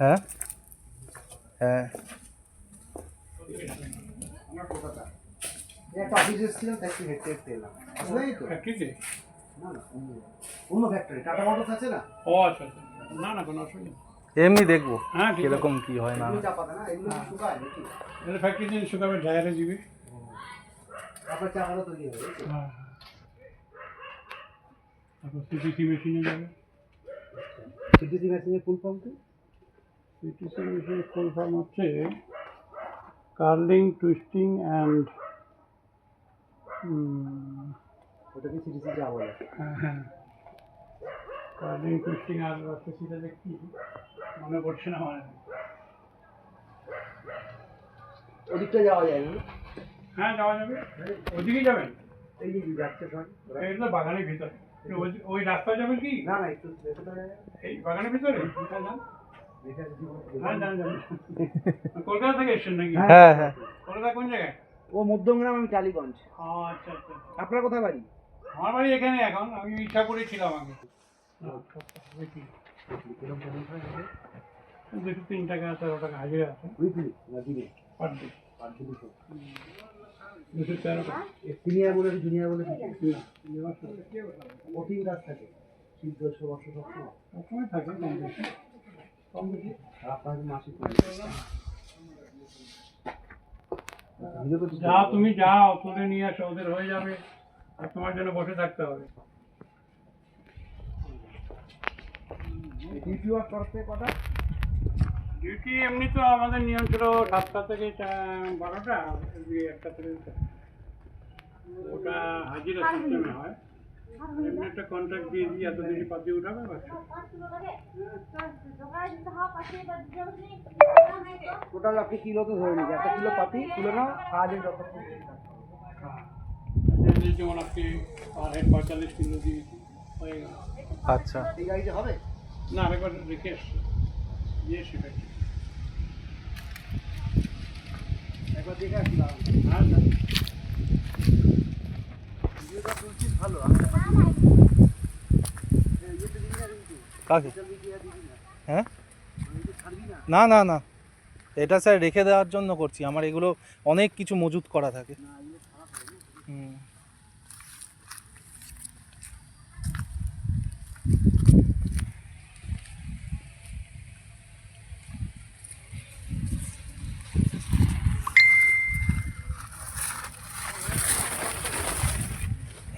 হ্যাঁ হ্যাঁ একটা অফিসে ছিলাম তাই একটু হেঁটে হেঁটে এলাম। আসলেই তো ফ্যাক্টরিতে? না না অন্য ফ্যাক্টরি টাটা মোটরস আছে না, ও আচ্ছা আচ্ছা, না না কোনো অসুবিধা নেই। এমনি দেখবো হ্যাঁ ঠিক আছে, কিরকম কি হয় না এগুলো চা পাতা না, এগুলো কি শুকায় নাকি? এটা ফ্যাক্টরিতে শুকাবে, ড্রায়ারে দিবে। তারপর চা পাতা তৈরি হবে, এই তো? হ্যাঁ তারপর সিটিসি মেশিনে যাবে। সিটিসি মেশিনের ফুল ফর্ম কি? সিটিসি মেশিনের ফুল ফর্ম হচ্ছে কার্লিং, টুইস্টিং অ্যান্ড ওটা কি সিটিসি চা বলে? হ্যাঁ কার্লিং, টুইস্টিং আর হচ্ছে সেটা যে কি মনে পড়ছে না আমার। ওদিকটা যাওয়া যায় না? হ্যাঁ যাওয়া যাবে, ওদিকেই যাবেন। এই যে যাচ্ছে সবাই এটা তো বাগানের ভিতরে, ওই রাস্তায় যাবেন কি? না না একটু ভেতরে যায়। এই বাগানের ভিতরে? হ্যাঁ যান। দেখে আসি হ্যাঁ যান যান। কলকাতা থেকে এসছেন নাকি? হ্যাঁ হ্যাঁ কলকাতা কোন জায়গায়? ও মধ্যমগ্রাম, আমি টালিগঞ্জ। ও আচ্ছা আচ্ছা। আপনার কোথায় বাড়ি? আমার বাড়ি এখানে, এখন আমি ইচ্ছা করেছিলাম আগে। দেখি দুশো 3 টাকা 13 টাকা হাজিরা আছে উইকলি না দিনে? পার ডে, পার দিনে তো 213 টাকা। সিনিয়র বলে জুনিয়র বলে কি না, কঠিন কাজ থাকে, শীত গ্রীষ্ম বর্ষা সবসময় সবসময় থাকে কম বেশি, কম বেশি। আপনার মাসিক যাও তুমি যাও, তুলে নিয়ে আসো, ওদের হয়ে যাবে আর তোমার জন্য বসে থাকতে হবে। ডিউটি ওয়ার্ক করতে কটা? ডিউটি এমনি তো আমাদের নিয়ম ছিল 7টা থেকে 12টা, একটা থেকে ওটা হাজিরা সিস্টেমে হয়। এমনি একটা কন্ট্রাক্ট দিয়ে দিই, এত বেশি পাতি উঠাবে বাস। টোটাল আপনি কিলো তো ধরে নিচ্ছেন, 1 কিলো পাতি তুলে নাও, কাজের যত যেমন আপনি পার হেড 45 কিলো দিয়েছি, হয়ে গেল। আচ্ছা এই গাড়িতে হবে না আরেকবার রেখে এসছি, দিয়ে সেটাই। একবার দেখে আসলাম। হ্যাঁ স্যার। ভিডিওটা তুলছি ভালো, ইয়েতে দিবি না কিন্তু কাকে সোশ্যাল মিডিয়া দিবি না, হ্যাঁ ভিডিও ছাড়বি না? না না না এটা স্যার রেখে দেওয়ার জন্য করছি, আমার এগুলো অনেক কিছু মজুত করা থাকে। না এগুলো খারাপ হবে। হুম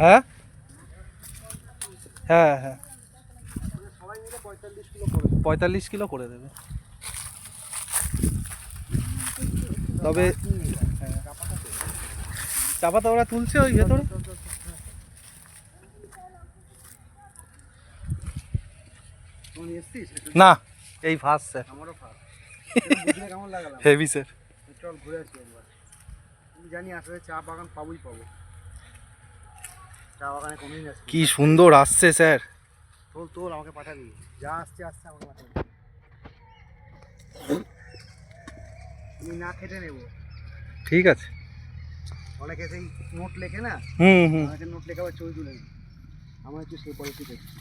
হ্যাঁ হ্যাঁ হ্যাঁ সবাই মিলে 45 কিলো করে 45 কিলো করে দেবে। তবে হ্যাঁ চা পাতা ওরা তুলছে ওই ভেতরে। তুমি এসছিস? না এই ফার্স্ট স্যার, আমারও ফার্স্ট। বুঝলে কেমন লাগালাম? Heavy sir. চল ঘুরে আসি একবার। আমি জানি আসলে চা বাগান পাবোই পাবো, চা বাগানে কমেই যাচ্ছে। কি সুন্দর আসছে স্যার। তোল তোল আমাকে পাঠাবি, যা আসছে আসছে আমাকে পাঠাবি, আমি না খেটে নেবো। ঠিক আছে। অনেকে সেই নোট লেখে না, হুম হুম অনেকে নোট লেখা আবার ছবি তুলে নেয়, আমার হচ্ছে সেই পলিসি দেখছি।